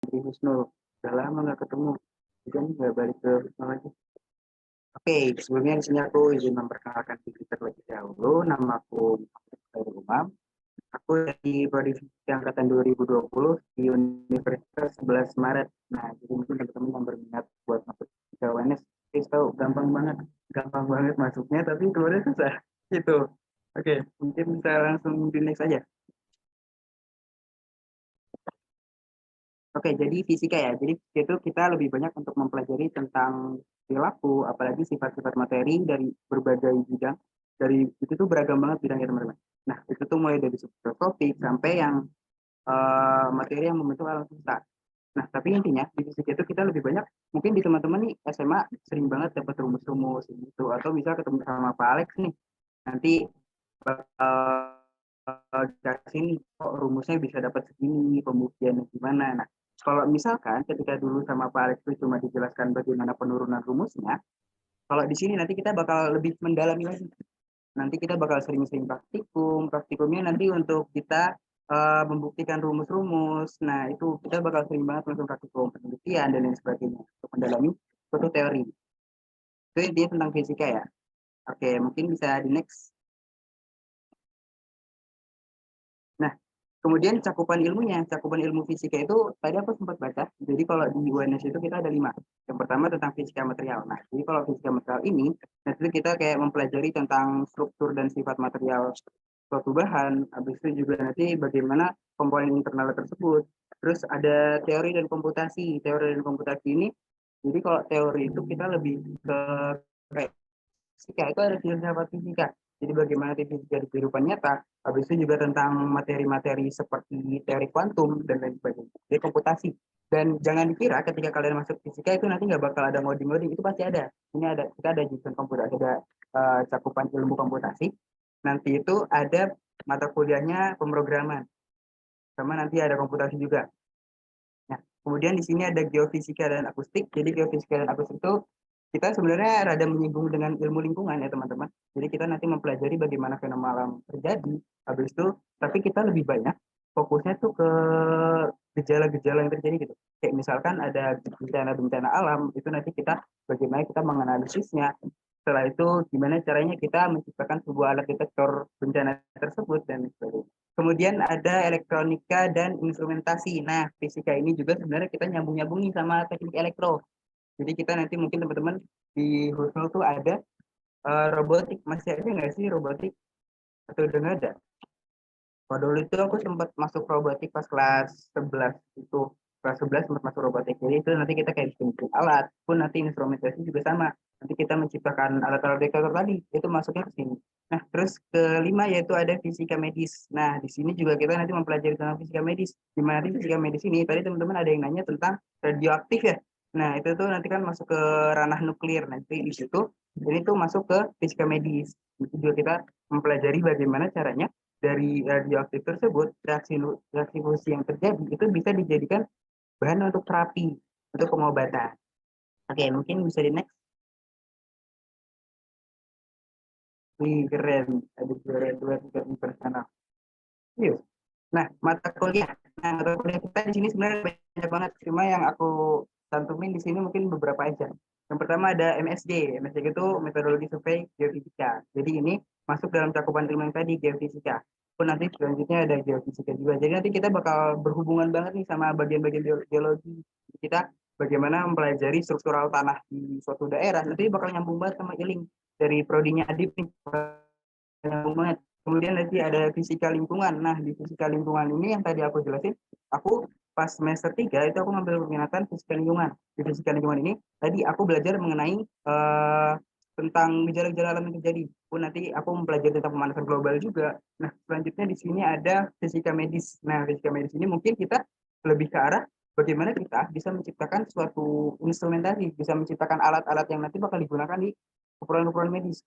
Husnul. Udah lama nggak ketemu. Jadi nggak balik ke Husnul lagi. Oke, sebelumnya di sini aku izin memperkenalkan diri terlebih dahulu. Nama aku Khairul Umam. Aku dari Prodi Fisika Angkatan 2020 di Universitas 11 Maret. Nah, jadi mungkin teman-teman yang berminat buat masuk ke UNS, tahu gampang banget masuknya, tapi keluarnya susah. Gitu. Oke, mungkin bisa langsung di next aja. Oke, jadi fisika ya. Jadi itu kita lebih banyak untuk mempelajari tentang perilaku, apalagi sifat-sifat materi dari berbagai bidang. Dari itu tuh beragam banget bidangnya teman-teman. Nah, itu tuh mulai dari subtopik sampai yang materi yang membentuk alam semesta. Nah, tapi intinya di fisika itu kita lebih banyak, mungkin di teman-teman nih SMA sering banget dapat rumus-rumus gitu, atau bisa ketemu sama Pak Alex nih, nanti dikasih nih, kok rumusnya bisa dapat segini, pembuktiannya gimana. Nah, kalau misalkan ketika dulu sama Pak Alex itu cuma dijelaskan bagaimana penurunan rumusnya, kalau di sini nanti kita bakal lebih mendalami lagi. Nanti kita bakal sering-sering praktikumnya nanti untuk kita membuktikan rumus-rumus. Nah, itu kita bakal sering banget langsung praktikum penelitian dan lain sebagainya untuk mendalami suatu teori. Itu intinya tentang fisika ya. Oke, mungkin bisa di next. Nah, kemudian cakupan ilmu fisika itu tadi aku sempat baca. Jadi kalau di UNS itu kita ada 5. Yang pertama tentang fisika material. Nah, jadi kalau fisika material ini, nanti kita kayak mempelajari tentang struktur dan sifat material suatu bahan. Habis itu juga nanti bagaimana komponen internal tersebut. Terus ada teori dan komputasi. Teori dan komputasi ini, jadi kalau teori itu kita lebih ke kayak fisika itu ada filsafat fisika. Jadi bagaimana fisika di kehidupan nyata. Habis itu juga tentang materi-materi seperti teori kuantum dan lain sebagainya. Jadi komputasi. Dan jangan dikira ketika kalian masuk fisika itu nanti nggak bakal ada ngoding-ngoding. Itu pasti ada. Ini ada, kita ada jurusan komputer, ada cakupan ilmu komputasi. Nanti itu ada mata kuliahnya pemrograman. Sama nanti ada komputasi juga. Nah, kemudian di sini ada geofisika dan akustik. Jadi geofisika dan akustik itu kita sebenarnya rada menyinggung dengan ilmu lingkungan ya teman-teman. Jadi kita nanti mempelajari bagaimana fenomena alam terjadi. Habis itu, tapi kita lebih banyak fokusnya tuh ke gejala-gejala yang terjadi gitu. Kayak misalkan ada bencana-bencana alam, itu nanti kita bagaimana kita menganalisisnya. Setelah itu gimana caranya kita menciptakan sebuah alat detektor bencana tersebut dan sebagainya. Kemudian ada elektronika dan instrumentasi. Nah, fisika ini juga sebenarnya kita nyambung-nyambungin sama teknik elektro. Jadi kita nanti mungkin teman-teman di Husnul tuh ada robotik. Masih ada nggak sih robotik? Atau udah nggak ada? Kalau dulu itu aku sempat masuk robotik pas kelas 11 itu. Kelas 11 sempat masuk robotik. Jadi itu nanti kita kayak bikin alat. Pun nanti instrumentasi juga sama. Nanti kita menciptakan alat-alat detektor tadi. Itu masuknya ke sini. Nah, terus kelima yaitu ada fisika medis. Nah, di sini juga kita nanti mempelajari tentang fisika medis. Di mana di fisika medis ini, tadi teman-teman ada yang nanya tentang radioaktif ya. Nah, itu tuh nanti kan masuk ke ranah nuklir. Nanti di situ, ini tuh masuk ke fisika medis. Itu juga kita mempelajari bagaimana caranya dari radioaktif tersebut, reaksi fusi yang terjadi itu bisa dijadikan bahan untuk terapi, untuk pengobatan. Oke, mungkin bisa di next. Wih, keren. Ada juara dua tingkat internasional. Yes. Nah, mata kuliah kita di sini sebenarnya banyak banget. Cuma yang aku cantumin di sini mungkin beberapa aja. Yang pertama ada MSG. MSG itu metodologi survei geofisika. Jadi ini masuk dalam cakupan ilmu yang tadi geofisika. Pun nanti selanjutnya ada geofisika juga. Jadi nanti kita bakal berhubungan banget nih sama bagian-bagian geologi. Kita bagaimana mempelajari struktural tanah di suatu daerah. Nanti bakal nyambung banget sama iling dari prodinya Adip nih. Nyambung banget. Kemudian nanti ada fisika lingkungan. Nah, di fisika lingkungan ini yang tadi aku jelasin, aku pas semester 3 itu aku ngambil peminatan fisika lingkungan. Di fisika lingkungan ini, tadi aku belajar mengenai tentang gejala-gejala alam yang terjadi. Pun nanti aku mempelajari tentang pemanasan global juga. Nah, selanjutnya di sini ada fisika medis. Nah, fisika medis ini mungkin kita lebih ke arah bagaimana kita bisa menciptakan suatu instrumentasi, bisa menciptakan alat-alat yang nanti bakal digunakan di keperluan-keperluan medis.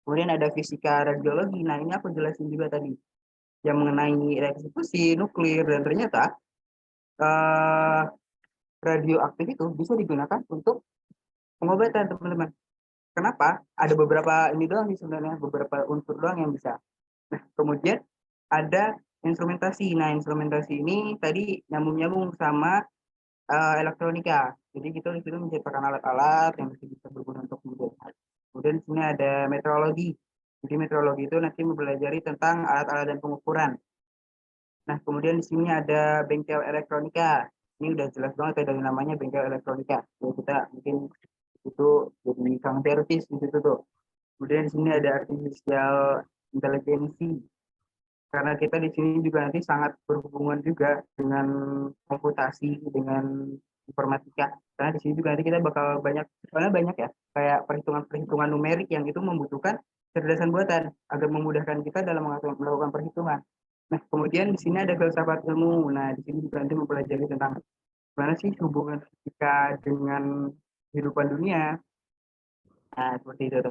Kemudian ada fisika radiologi. Nah, ini aku jelasin juga tadi yang mengenai reaksi fusi, nuklir, dan ternyata eh, radioaktif itu bisa digunakan untuk pengobatan, teman-teman. Kenapa? Ada beberapa ini doang nih sebenarnya, beberapa unsur doang yang bisa. Nah, kemudian ada instrumentasi. Nah, instrumentasi ini tadi nyambung-nyambung sama elektronika. Jadi kita di sini menciptakan alat-alat yang bisa berguna untuk kemudian. Kemudian di sini ada metrologi. Jadi metrologi itu nanti mempelajari tentang alat-alat dan pengukuran. Nah, kemudian di sini ada bengkel elektronika. Ini udah jelas banget ya dari namanya bengkel elektronika. Jadi kita mungkin itu jadi kang servis di situ tuh. Kemudian di sini ada artificial intelligence, karena kita di sini juga nanti sangat berhubungan juga dengan komputasi, dengan informatika. Karena di sini juga nanti kita bakal banyak, soalnya banyak ya, kayak perhitungan-perhitungan numerik yang itu membutuhkan kecerdasan buatan agar memudahkan kita dalam melakukan perhitungan. Nah, kemudian di sini ada filsafat ilmu. Nah, di sini juga nanti mempelajari tentang mana sih hubungan fisika dengan kehidupan dunia. Nah, seperti itu.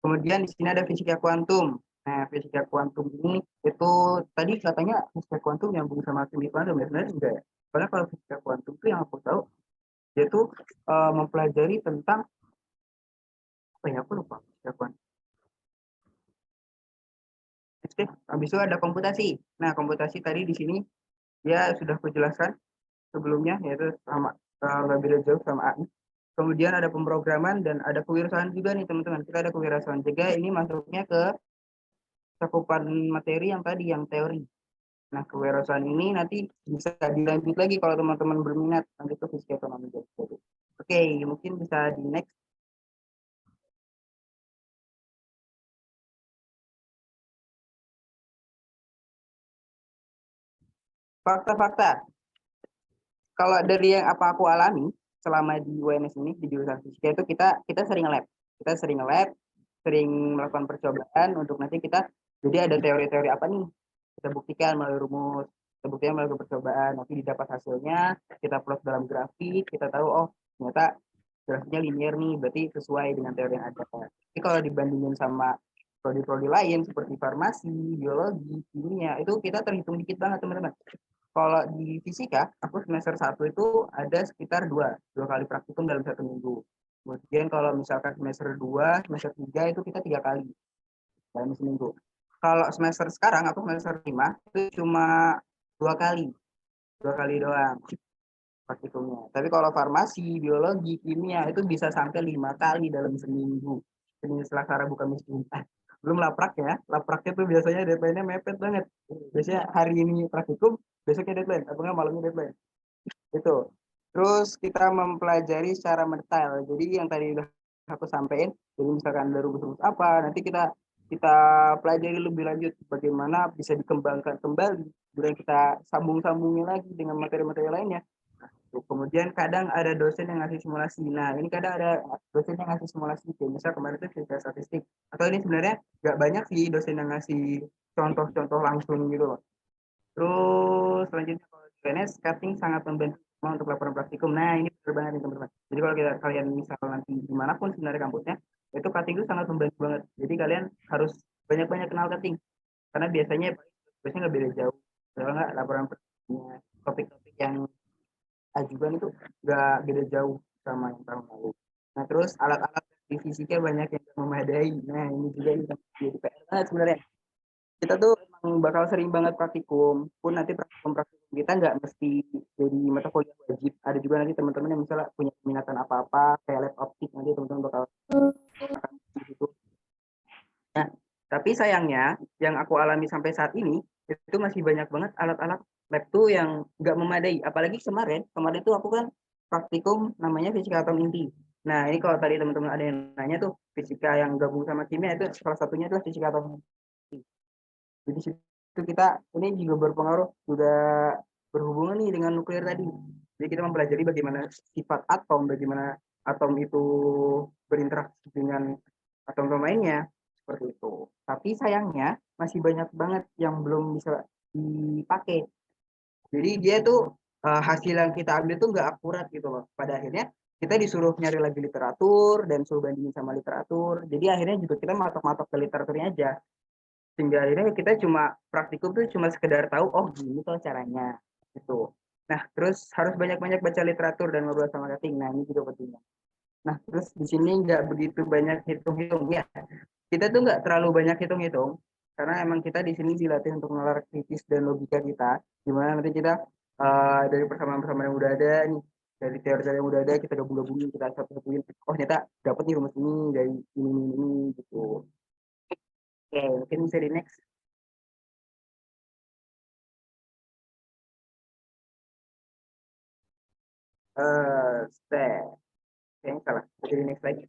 Kemudian di sini ada fisika kuantum. Nah, fisika kuantum ini itu tadi katanya fisika kuantum nyambung sama kimia kuantum, ya sebenarnya enggak ya. Karena kalau fisika kuantum itu yang aku tahu dia tuh mempelajari tentang apa ya, aku lupa fisika kuantum. Oke, habis itu ada komputasi. Nah, komputasi tadi di sini ya sudah aku jelaskan sebelumnya, yaitu sama nggak beda jauh sama AI. Kemudian ada pemrograman dan ada kewirausahaan juga nih teman-teman. Kita ada kewirausahaan juga, ini masuknya ke cakupan materi yang tadi yang teori. Nah, kewirausahaan ini nanti bisa dilanjut lagi kalau teman-teman berminat nanti ke fisika ekonomi. Oke, mungkin bisa di next. Fakta-fakta. Kalau dari yang apa aku alami selama di UNS ini di jurusan fisika itu kita sering lab. Kita sering lab, sering melakukan percobaan untuk nanti kita jadi ada teori-teori apa nih kita buktikan melalui rumus, kita buktikan melalui percobaan, nanti didapat hasilnya, kita plot dalam grafik, kita tahu oh ternyata grafiknya linear nih, berarti sesuai dengan teori yang ada. Tapi kalau dibandingin sama prodi-prodi lain seperti farmasi, biologi, kimia, itu kita terhitung dikit banget teman-teman. Kalau di fisika, aku semester 1 itu ada sekitar dua kali praktikum dalam 1 minggu. Kemudian kalau misalkan semester 2, semester 3 itu kita 3 kali dalam seminggu. Kalau semester sekarang, aku semester 5, itu cuma 2 kali. 2 kali doang praktikumnya. Tapi kalau farmasi, biologi, kimia, itu bisa sampai 5 kali dalam seminggu. Ini selaksana bukan miskin. Belum laprak ya. Lapraknya tuh biasanya deadline-nya mepet banget. Biasanya hari ini praktikum, besoknya deadline. Atau enggak malamnya deadline. Itu. Terus kita mempelajari secara mendetail. Jadi yang tadi udah aku sampaikan, jadi misalkan ada rumus-rumus apa, nanti kita kita pelajari lebih lanjut bagaimana bisa dikembangkan kembali, kemudian kita sambung-sambungin lagi dengan materi-materi lainnya. Kemudian kadang ada dosen yang ngasih simulasi. Nah, ini kadang ada dosen yang ngasih simulasi. Kayak misal kemarin itu fisika statistik. Atau ini sebenarnya nggak banyak sih dosen yang ngasih contoh-contoh langsung gitu loh. Terus selanjutnya kalau di PNS, cutting sangat membantu untuk laporan praktikum. Nah, ini benar banget nih teman-teman. Jadi kalau kalian misal nanti dimanapun sebenarnya kampusnya, itu cutting itu sangat membantu banget. Jadi kalian harus banyak-banyak kenal cutting. Karena biasanya nggak beda jauh. Kalau nggak laporan praktikumnya, topik-topik yang ajukan itu nggak beda jauh sama yang tahun lalu. Nah, terus alat-alat di fisiknya banyak yang memadai. Nah, ini juga yang jadi PR banget sebenarnya. Kita tuh emang bakal sering banget praktikum. Pun nanti praktikum kita nggak mesti jadi mata kuliah wajib. Ada juga nanti teman-teman yang misalnya punya peminatan apa-apa, kayak lab optik, nanti teman-teman bakal di situ. Nah, tapi sayangnya yang aku alami sampai saat ini itu masih banyak banget alat-alat lab tuh yang nggak memadai. Apalagi kemarin tuh aku kan praktikum namanya fisika atom inti. Nah, ini kalau tadi teman-teman ada yang nanya tuh fisika yang gabung sama kimia itu salah satunya adalah fisika atom inti. Jadi situ kita ini juga berpengaruh, juga berhubungan nih dengan nuklir tadi. Jadi kita mempelajari bagaimana sifat atom, bagaimana atom itu berinteraksi dengan atom lainnya seperti itu. Tapi sayangnya masih banyak banget yang belum bisa dipakai. Jadi dia tuh hasil yang kita ambil tuh nggak akurat gitu loh. Pada akhirnya kita disuruh nyari lagi literatur dan suruh bandingin sama literatur. Jadi akhirnya juga kita matok-matok ke literaturnya aja. Sehingga akhirnya kita cuma praktikum tuh cuma sekedar tahu oh gini tuh caranya gitu. Nah, terus harus banyak-banyak baca literatur dan ngobrol sama cutting. Nah, ini juga penting. Nah, terus di sini nggak begitu banyak hitung-hitung ya. Kita tuh nggak terlalu banyak hitung-hitung. karena emang kita di sini dilatih untuk nalar kritis dan logika kita, gimana nanti kita dari persamaan-persamaan yang udah ada nih, dari teori-teori yang udah ada kita gabung-gabungin, kita satu-satuin, oh ternyata dapat nih rumus ini dari ini gitu. Oke, mungkin bisa di next. Step. Kayaknya salah. Jadi next lagi.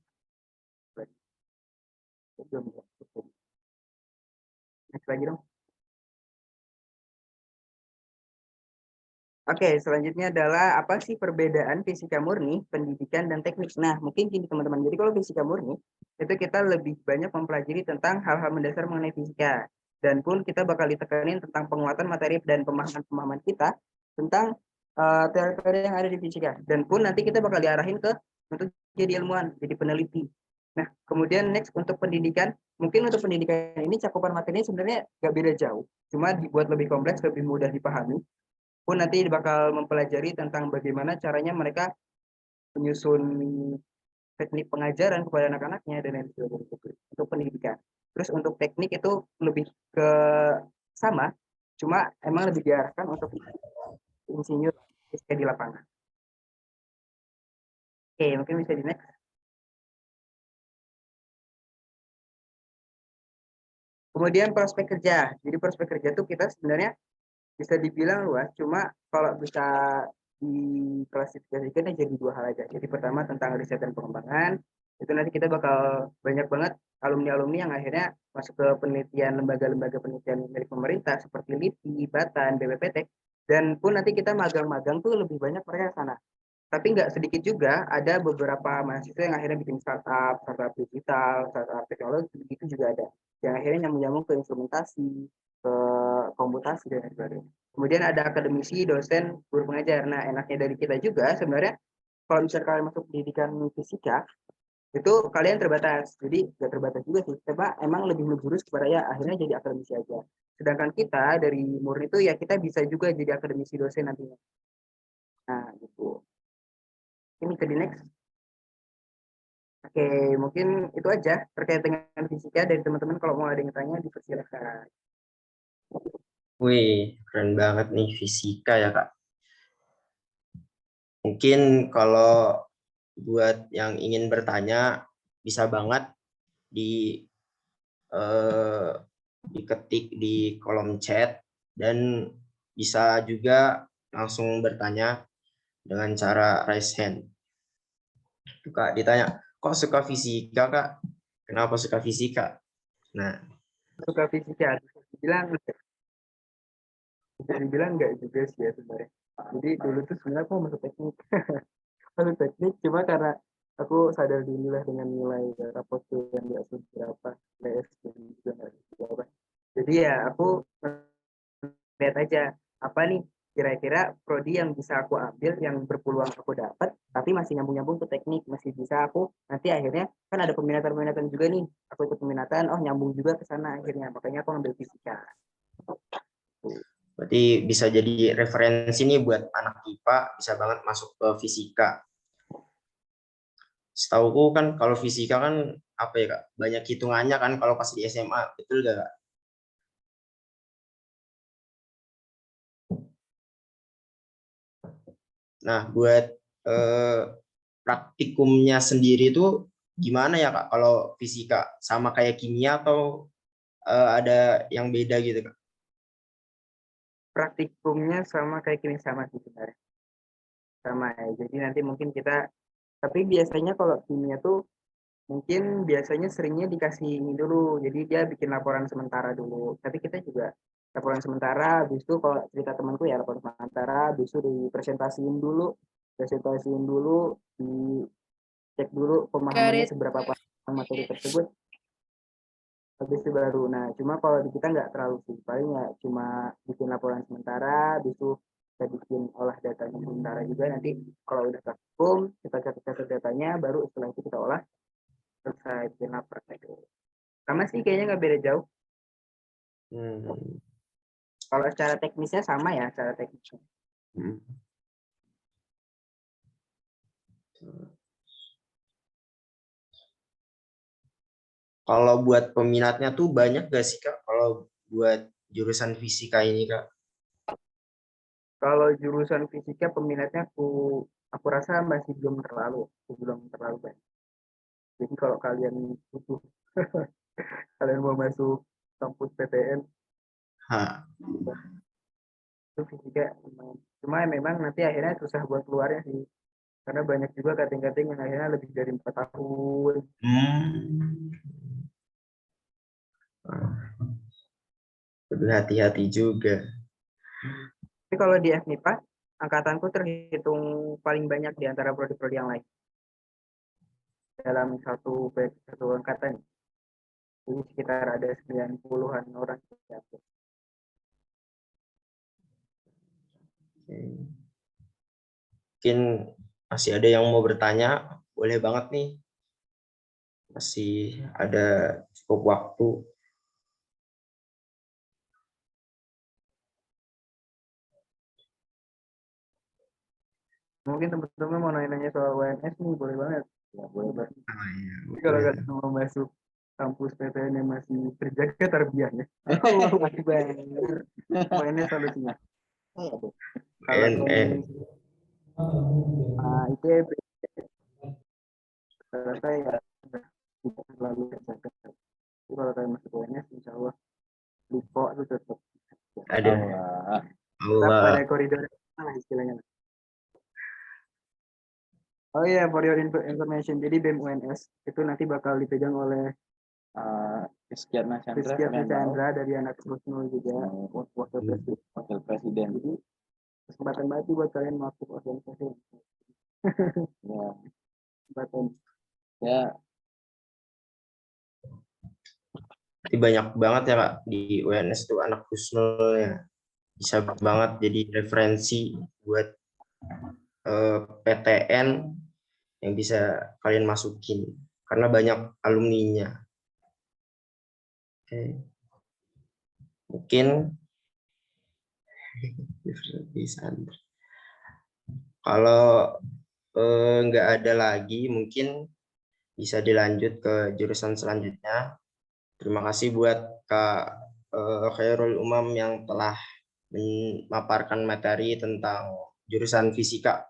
Belum. Next lagi dong. Oke, selanjutnya adalah apa sih perbedaan fisika murni, pendidikan, dan teknik. Nah, mungkin gini teman-teman. Jadi kalau fisika murni, itu kita lebih banyak mempelajari tentang hal-hal mendasar mengenai fisika. Dan pun kita bakal ditekanin tentang penguatan materi dan pemahaman-pemahaman kita tentang teori-teori yang ada di fisika. Dan pun nanti kita bakal diarahin ke untuk jadi ilmuwan, jadi peneliti. Nah, kemudian next untuk pendidikan, mungkin untuk pendidikan ini cakupan materinya sebenarnya nggak beda jauh. Cuma dibuat lebih kompleks, lebih mudah dipahami pun nanti bakal mempelajari tentang bagaimana caranya mereka menyusun teknik pengajaran kepada anak-anaknya dan lain sebagainya untuk pendidikan. Terus untuk teknik itu lebih ke sama, cuma emang lebih diarahkan untuk insinyur di lapangan. Oke, mungkin bisa di next. Kemudian prospek kerja. Jadi prospek kerja tuh kita sebenarnya bisa dibilang luas, cuma kalau bisa diklasifikasikan jadi dua hal aja. Jadi pertama tentang riset dan pengembangan, itu nanti kita bakal banyak banget alumni-alumni yang akhirnya masuk ke penelitian lembaga-lembaga penelitian milik pemerintah seperti LIPI, Batan, BPPT, dan pun nanti kita magang-magang tuh lebih banyak mereka ke sana. Tapi nggak sedikit juga ada beberapa mahasiswa yang akhirnya bikin startup digital, startup teknologi, itu juga ada. Yang akhirnya nyambung-nyambung ke instrumentasi, ke komputasi, dan sebagainya. Kemudian ada akademisi, dosen, guru pengajar. Nah, enaknya dari kita juga sebenarnya, kalau misalnya kalian masuk pendidikan fisika, itu kalian terbatas. Jadi nggak terbatas juga sih. Coba emang lebih menjurus kepada ya akhirnya jadi akademisi aja. Sedangkan kita dari murni itu ya kita bisa juga jadi akademisi dosen nantinya. Nah, gitu. Ini ke di next. Oke, mungkin itu aja terkait dengan fisika dari teman-teman. Kalau mau ada yang tanya, dipersilakan. Wih, keren banget nih fisika ya, Kak. Mungkin kalau buat yang ingin bertanya, bisa banget di eh, diketik di kolom chat dan bisa juga langsung bertanya dengan cara raise hand. Kak ditanya, kok suka fisika, Kak? Kenapa suka fisika? Nah, Suka fisika, bisa dibilang enggak juga sih ya sebenarnya. Jadi dulu tuh sebenarnya aku masuk teknik. Masuk teknik cuma karena aku sadar diri lah dengan nilai rapot yang di atas berapa, PS juga nggak berapa. Jadi ya aku lihat aja apa nih kira-kira prodi yang bisa aku ambil yang berpeluang aku dapat tapi masih nyambung-nyambung ke teknik masih bisa aku nanti akhirnya kan ada peminatan-peminatan juga nih aku ikut peminatan oh nyambung juga ke sana akhirnya makanya aku ambil fisika. berarti bisa jadi referensi nih buat anak IPA, bisa banget masuk ke fisika. Setauku kan kalau fisika kan apa ya, Kak? Banyak hitungannya kan kalau pas di SMA, betul gak, Kak? Nah, buat eh, praktikumnya sendiri itu gimana ya, Kak? Kalau fisika sama kayak kimia atau ada yang beda gitu, Kak? Praktikumnya sama kayak gini sama sih sebenarnya sama ya jadi nanti mungkin kita tapi biasanya kalau kimia tuh mungkin biasanya seringnya dikasih ini dulu jadi dia bikin laporan sementara dulu tapi kita juga laporan sementara habis itu kalau cerita temanku ya laporan sementara habis itu presentasiin dulu dicek dulu pemahamannya seberapa paham materi tersebut habis itu baru nah cuma kalau di kita nggak terlalu sih paling ya cuma bikin laporan sementara habis itu kita bikin olah datanya sementara juga nanti kalau udah vakum kita catat datanya baru setelah itu kita olah selesai bikin laporan itu sama sih kayaknya nggak beda jauh Hmm. kalau secara teknisnya sama ya secara teknisnya Hmm. Kalau buat peminatnya tuh banyak gak sih Kak? Kalau buat jurusan fisika ini Kak? Kalau jurusan fisika peminatnya aku rasa masih belum terlalu banyak. Jadi kalau kalian butuh kalian mau masuk kampus PTN Ha, itu fisika cuma memang nanti akhirnya susah buat keluarnya sih karena banyak juga kating-kating yang akhirnya lebih dari 4 tahun. hmm. Lebih hati-hati juga. Tapi kalau di FMIPA angkatanku terhitung paling banyak di antara prodi-prodi yang lain dalam satu angkatan. Jadi sekitar ada 90-an orang. Oke. Mungkin masih ada yang mau bertanya, boleh banget nih. Masih ada cukup waktu. Mungkin teman-teman mau nanya-nanya soal UNS nih, boleh banget. Ya, boleh banget. Ah, iya, Jadi kalau boleh. kalian mau masuk kampus PTN yang masih terjaga tarbiyahnya, Allahu Akbar. UNS solusinya. Kalau yang BNN. ITB, saya ya tidak terlalu terjaga. Jadi kalau kalian masuk UNS, insya Allah Lipo itu tetap Ada. tetap pada Allah. koridor istilahnya. Oh iya, for your information, jadi BEM UNS itu nanti bakal dipegang oleh Rizkyatna Chandra, Rizky kalian tahu? Chandra dari anak Husnul juga, Wakil Presiden. Jadi kesempatan banget buat kalian masuk organisasi. Ya, Kesempatan. ya Tapi banyak banget ya Kak di UNS tuh anak Husnulnya. Bisa banget jadi referensi buat PTN yang bisa kalian masukin. Karena banyak alumninya. Oke. Mungkin bisa. Kalau nggak ada lagi, mungkin bisa dilanjut ke jurusan selanjutnya. Terima kasih buat Kak Khairul Umam yang telah memaparkan materi tentang jurusan fisika.